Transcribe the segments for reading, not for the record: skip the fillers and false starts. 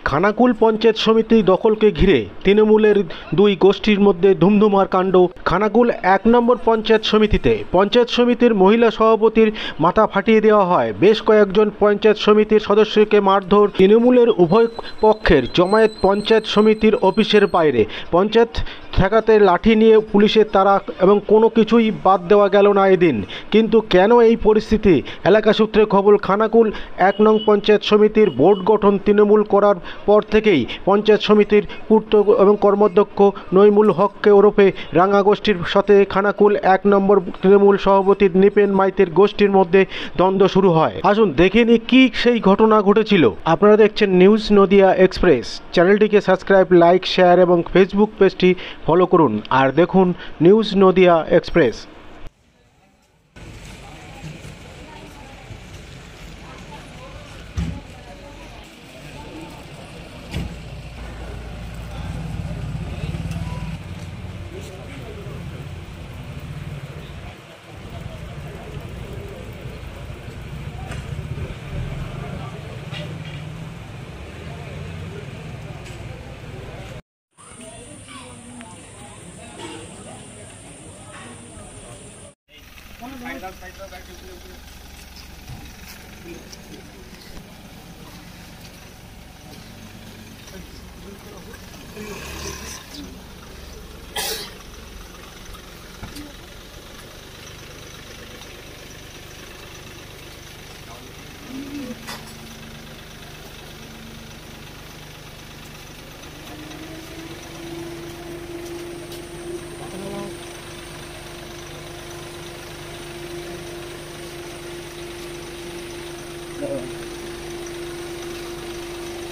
খানাকুল পঞ্চায়েত সমিতি দখলকে ঘিরে তৃণমূলের দুই গোষ্ঠীর মধ্যে ধুমধুমার কাণ্ড। খানাকুল 1 নম্বর পঞ্চায়েত সমিতিতে পঞ্চায়েত সমিতির মহিলা সভাপতির মাথা ফাটিয়ে দেওয়া হয়। বেশ কয়েকজন পঞ্চায়েত সমিতির সদস্যকে মারধর। তৃণমূলের উভয় পক্ষের জমায়েত পঞ্চায়েত সমিতির অফিসের বাইরে। পঞ্চায়েত ঠেকাতে লাঠি নিয়ে পুলিশের তাড়া এবং কোনো কিছুই বাদ দেওয়া গেল না এদিন। কিন্তু কেন এই পরিস্থিতি? এলাকা সূত্রে খবর, খানাকুল 1 নং পঞ্চায়েত সমিতির বোর্ড গঠন তৃণমূল করার পর থেকেই পঞ্চায়েত সমিতির পূর্ত এবং কর্মাধ্যক্ষ নইমুল হককে ওরফে রাঙা গোষ্ঠীর সাথে খানাকুল 1 নম্বর তৃণমূল সভাপতি নৃপেন মাইতির গোষ্ঠীর মধ্যে দ্বন্দ্ব শুরু হয়। আসুন দেখে নিই কি সেই ঘটনা ঘটেছিল। আপনারা দেখছেন নিউজ নদিয়া এক্সপ্রেস। চ্যানেলটিকে সাবস্ক্রাইব, লাইক, শেয়ার এবং ফেসবুক পেজটি ফলো করুন আর দেখুন নিউজ নদিয়া এক্সপ্রেস।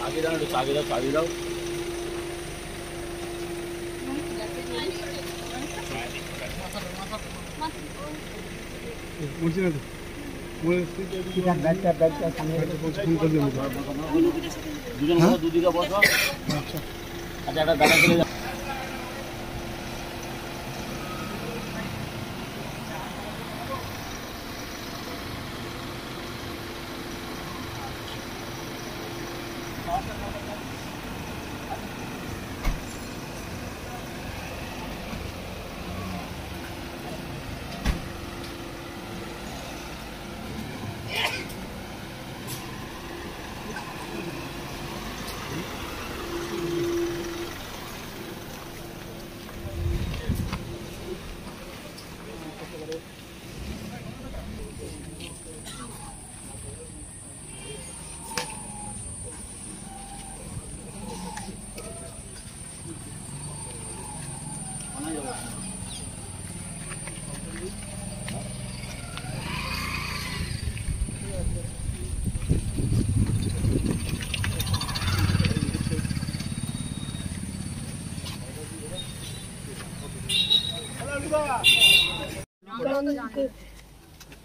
आगे जाओ, आगे जाओ, आगे जाओ। दूधी का बस। अच्छा दादा चले जाओ।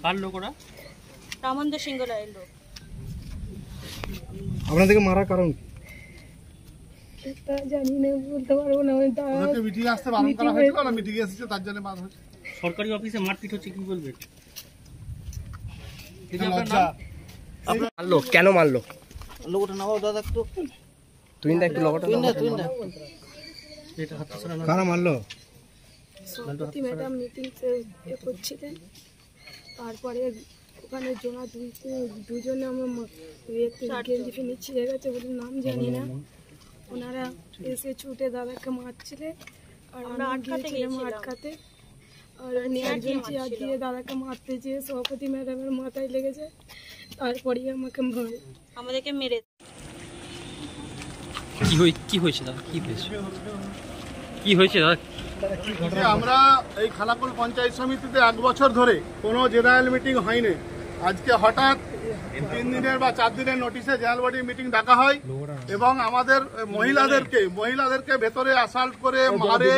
কার লোক ওরা? রামন্দ্র সিংহ রায়ের লোক। আপনাদেরকে মারার কারণ জানি না, বলতে পারবো না। মিটিং আসতে বারণ করা হয়েছিল না, মিটিং এসেছে তার জন্য মার হয়েছে। সরকারি অফিসে মারপিট হচ্ছে, কি বলবেন? মারলো কেন? মারলো লোকটা নাও দাদা একটু। তুই না একটু লগটা এটা হাত ছাড়া না। কারা মারলো? সভাপতি ম্যাডাম মিটিং করছিলেন, তারপরে ওখানে জোনা দুজনে আমার গেঞ্জি ফেঞ্জি ছিঁড়ে গেছে বলে নাম জানি না, ওনারা এসে ছুটে দাদাকে মারছিলেন আর আমরা আটকাতে, আর একজন চেয়ার দিয়ে দাদাকে মারতে যেয়ে সভাপতি ম্যাডামের মাথায় লেগেছে, তারপরেই আমাদেরকে মেরে। কি হয়েছে দাদা? কি হয়েছে দাদা? আমরা এই খানাকুল পঞ্চায়েত সমিতিতে 1 বছর ধরে কোনো জেনারেল মিটিং হয়নি। আজকে হঠাৎ 3 দিনের বা 4 দিনের নোটিশে জেনারেল বডি মিটিং ডাকা হয় এবং আমাদের মহিলাদেরকে ভেতরে অ্যাসাল্ট করে মারে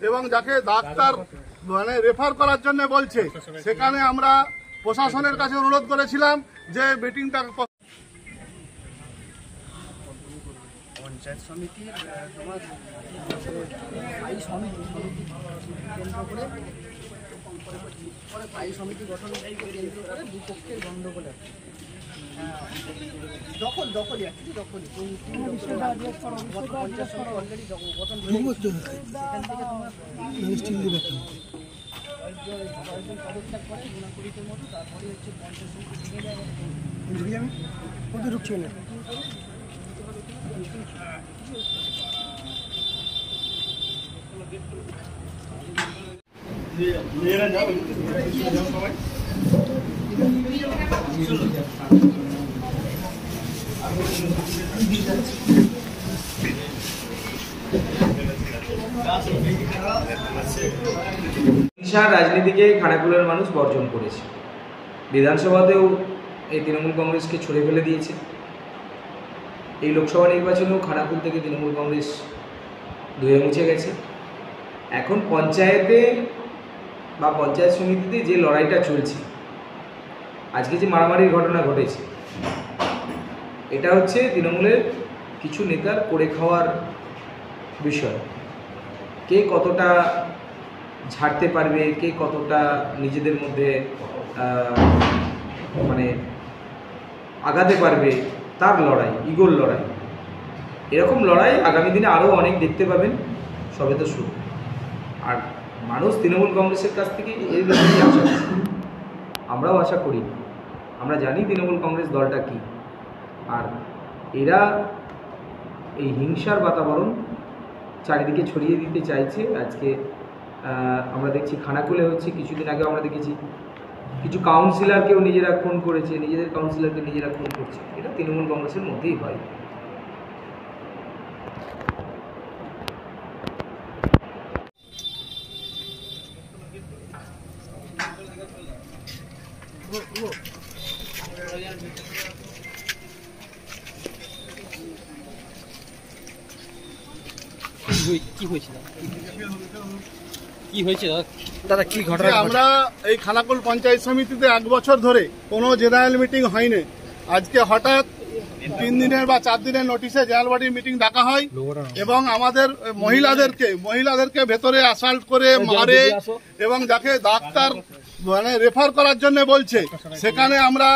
এবং যাকে ডাক্তার রেফার করার জন্য বলছে, সেখানে আমরা প্রশাসনের কাছে অনুরোধ করেছিলাম যে মিটিংটা পঞ্চায়েত সমিতির তোমার স্থায়ী সমিতি কেন্দ্র করে স্থায়ী সমিতি গঠন কেন্দ্র করে দুপক্ষের গণ্ডগোল আছে। দখলই অ্যাকচুয়ালি দখলই পঞ্চায়েত সমিতি অলরেডি গঠন হয়ে গেছে। সেখান থেকে কয়েকজন পদত্যাগ করে 29-এর মতো, তারপরে হচ্ছে পঞ্চায়েত সমিতি ভেঙে যায়। হিংসা রাজনীতিকে খানাকুলের মানুষ বর্জন করেছে। বিধানসভাতেও এই তৃণমূল কংগ্রেসকে ছুড়ে ফেলে দিয়েছে। এই লোকসভা নির্বাচনেও খানাকুল থেকে তৃণমূল কংগ্রেস ধুয়ে মুছে গেছে। এখন পঞ্চায়েতে বা পঞ্চায়েত সমিতিতে যে লড়াইটা চলছে, আজকে যে মারামারির ঘটনা ঘটেছে, এটা হচ্ছে তৃণমূলের কিছু নেতার করে খাওয়ার বিষয়। কে কতটা ঝাড়তে পারবে, কে কতটা নিজেদের মধ্যে মানে আগাতে পারবে, তার লড়াই, ইগোর লড়াই। এরকম লড়াই আগামী দিনে আরও অনেক দেখতে পাবেন, সবে তো শুরু। আর মানুষ তৃণমূল কংগ্রেসের কাছ থেকে এই ধরনের আশা করে, আমরাও আশা করি। আমরা জানি তৃণমূল কংগ্রেস দলটা কী, আর এরা এই হিংসার বাতাবরণ চারিদিকে ছড়িয়ে দিতে চাইছে। আজকে আমরা দেখছি খানাকুলে হচ্ছে, কিছুদিন আগে আমরা দেখেছি কিছু কাউন্সিলরকেও নিজেরা খুন করেছে, নিজেদের কাউন্সিলরকে নিজেরা খুন করছে। এটা তৃণমূল কংগ্রেসের মধ্যেই হয়। কি হয়েছিল, কি হয়েছে দাদা? কি ঘটনা? আমরা এই খানাকুল পঞ্চায়েত সমিতিতে 1 বছর ধরে কোনো জেনারেল মিটিং হয়নি। আজকে হঠাৎ 3 দিনের বা 4 দিনের নোটিশে জেনারেল বডি মিটিং ডাকা হয় এবং আমাদের মহিলাদেরকে ভেতরে অ্যাসাল্ট করে মারে এবং যাকে ডাক্তার মানে রেফার করার জন্য বলছে, সেখানে আমরা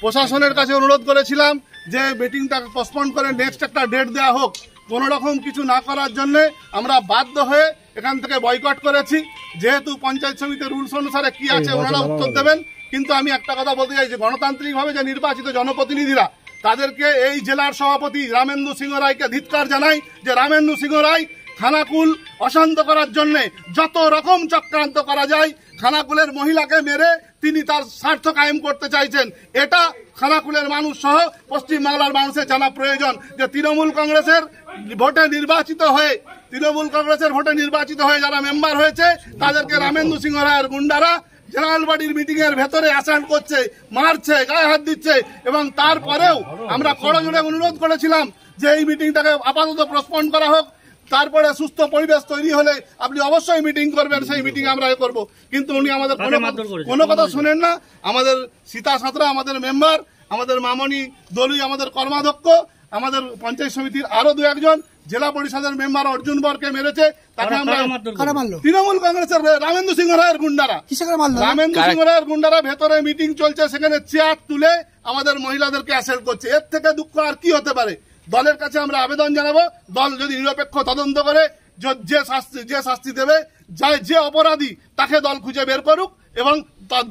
প্রশাসনের কাছে অনুরোধ করেছিলাম যে মিটিংটাকে পোস্টপোন করে নেক্সট একটা ডেট দেওয়া হোক। কোনো রকম কিছু না করার জন্য আমরা বাধ্য হয়ে এখান থেকে বয়কট করেছি। যেহেতু পঞ্চায়েত সমিতির রুলস অনুসারে কি আছে ওনারা উত্তর দেবেন, কিন্তু আমি একটা কথা বলতে চাই যে গণতান্ত্রিকভাবে যে নির্বাচিত জনপ্রতিনিধিরা, তাদেরকে এই জেলার সভাপতি রামেন্দু সিংহ রায়কে ধিক্কার জানাই যে রামেন্দু সিংহ রায় খানাকুল অশান্ত করার জন্য যত রকম চক্রান্ত করা যায়, খানাকুলের মহিলাকে মেরে তিনি তার স্বার্থ কায়েম করতে চাইছেন। এটা খানাকুলের মানুষ সহ পশ্চিমবাংলার মানুষের জানা প্রয়োজন যে তৃণমূল কংগ্রেসের ভোটে নির্বাচিত হয়ে যারা মেম্বার হয়েছে, তাদেরকে রামেন্দু সিংহ রায়ের গুন্ডারা জেনারেল বডির মিটিং এর ভেতরে অ্যাসাল্ট করছে, মারছে, গায়ে হাত দিচ্ছে। এবং তারপরেও আমরা করজোড়ে অনুরোধ করেছিলাম যে এই মিটিংটাকে আপাতত পোস্টপোন করা হোক, তারপরে সুস্থ পরিবেশ তৈরি হলে আপনি অবশ্যই মিটিং করবেন, সেই মিটিং আমরা করব। কিন্তু উনি আমাদের কোনো কথা শুনেন না। আমাদের সীতা সাঁতরা আমাদের মেম্বার, আমাদের মামনি দলুই আমাদের কর্মাধ্যক্ষ, আমাদের পঞ্চায়েত সমিতির আরো 2-1 জেলা পরিষদের মেম্বার অর্জুন বরকে মেরেছে। তাকে আমরা তৃণমূল কংগ্রেসের রামেন্দু সিংহ রায়ের গুন্ডারা, ভেতরে মিটিং চলছে, সেখানে চেয়ার তুলে আমাদের মহিলাদেরকে অ্যাসেল্ট করছে। এর থেকে দুঃখ আর কি হতে পারে? দলের কাছে আমরা আবেদন জানাবো, দল যদি নিরপেক্ষ তদন্ত করে যে শাস্তি দেবে, যে অপরাধী তাকে দল খুঁজে বের করুক এবং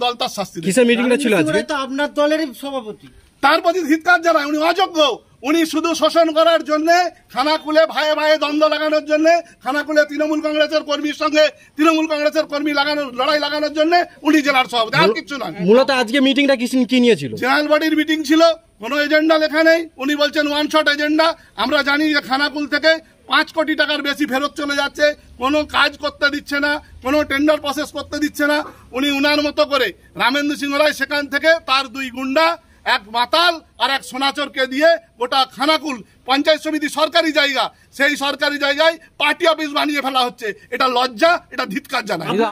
দল তার শাস্তি দেবে। কিসের মিটিংটা ছিল আজকে? আপনার দলেরই সভাপতি, তার প্রতি ধিক্কার জানায়। উনি অযোগ্য। উনি শুধু শোষণ করার জন্য, খানাকুলে ভাইয়ে ভাইয়ে দ্বন্দ্ব লাগানোর জন্য, খানাকুলে তৃণমূল কংগ্রেসের কর্মীর সঙ্গে তৃণমূল কংগ্রেসের কর্মী লড়াই লাগানোর জন্য উনি জেলার সভাপতি, আর কিছু নয়। মূলত আজকে মিটিংটা কি নিয়েছিল? জেনারেল বডির মিটিং ছিল, কোনো এজেন্ডা লেখা নেই। উনি বলছেন ওয়ান শট এজেন্ডা। আমরা জানি যে খানাকুল থেকে 5 কোটি টাকার বেশি ফেরত চলে যাচ্ছে, কোনো কাজ করতে দিচ্ছে না, কোনো টেন্ডার প্রসেস করতে দিচ্ছে না। উনি উনার মতো করে রামেন্দু সিংহ রায় সেখান থেকে তার 2 গুন্ডা, এক মাতাল আর এক সোনাচরকে দিয়ে গোটা খানাকুল পঞ্চায়েত সমিতি সরকারি জায়গা, সেই সরকারি জায়গায় পার্টি অফিস বানিয়ে ফেলা হচ্ছে। এটা লজ্জা, এটা ধিক্কার জানাই।